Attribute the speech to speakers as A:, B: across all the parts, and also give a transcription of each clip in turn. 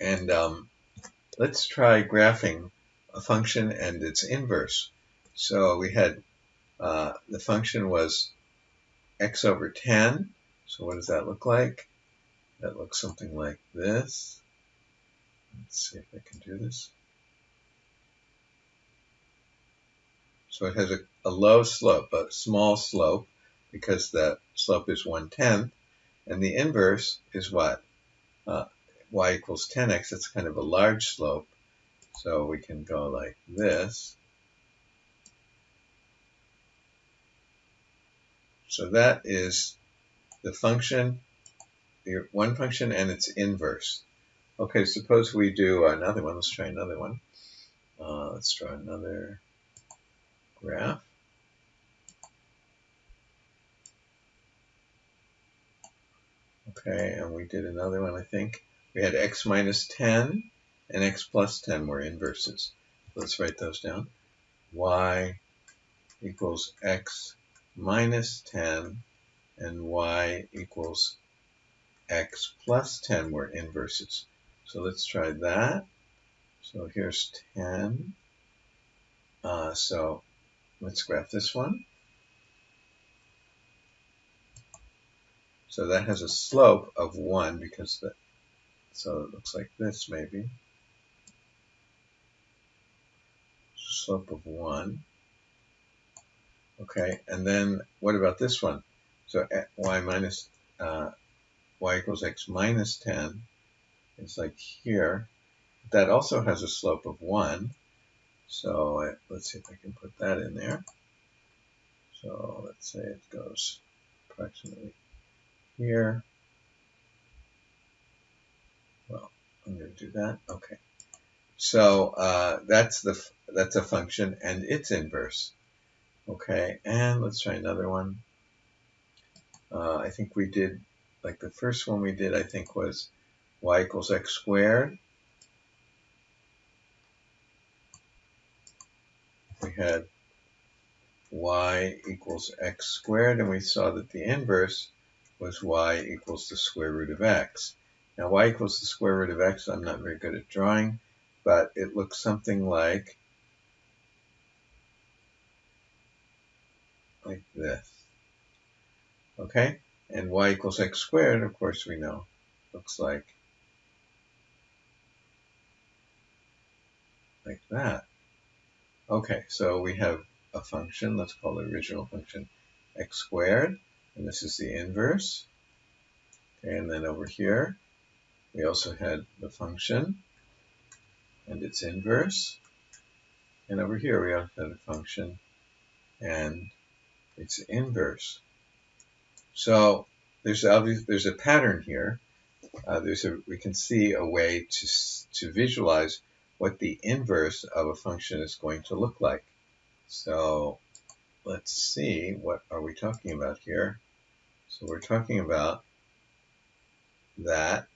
A: And let's try graphing a function and its inverse. So we had the function was x over 10. So what does that look like? That looks something like this. Let's see if I can do this. So it has a low slope, a small slope, because the slope is 1/10. And the inverse is what? Y equals 10x. It's kind of a large slope. So we can go like this. So that is the function, the one function and its inverse. Okay, suppose we do another one. Let's try another one. Let's draw another graph. Okay, and we did another one, I think. We had x minus 10 and x plus 10 were inverses. Let's write those down. Y equals x minus 10 and y equals x plus 10 were inverses. So let's try that. So here's 10. So let's graph this one. So that has a slope of 1 because so it looks like this maybe. Slope of 1. Okay, and then what about this one? So y equals x minus 10 is like here. That also has a slope of 1. So let's see if I can put that in there. So let's say it goes approximately here. Well, I'm going to do that. Okay. So that's a function and its inverse. Okay, and let's try another one. I think we did, like the first one we did, I think was y equals x squared. We had y equals x squared, and we saw that the inverse was y equals the square root of x. Now, y equals the square root of x, I'm not very good at drawing, but it looks something like this. Okay? And y equals x squared, of course, we know, looks like that. Okay, so we have a function, let's call the original function x squared, and this is the inverse. Okay, and then over here, we also had the function and its inverse. And over here, we also had a function and its inverse. So there's a pattern here. We can see a way to visualize what the inverse of a function is going to look like. So let's see, what are we talking about here? So we're talking about that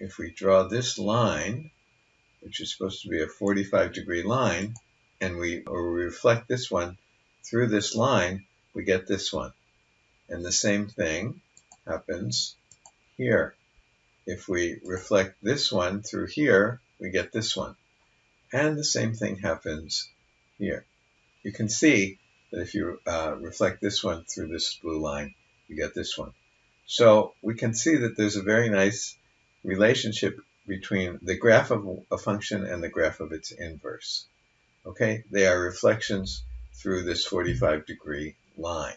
A: if we draw this line, which is supposed to be a 45-degree line, and we reflect this one through this line, we get this one. And the same thing happens here. If we reflect this one through here, we get this one. And the same thing happens here. You can see that if you reflect this one through this blue line, you get this one. So we can see that there's a very nice relationship between the graph of a function and the graph of its inverse. Okay, they are reflections through this 45-degree line.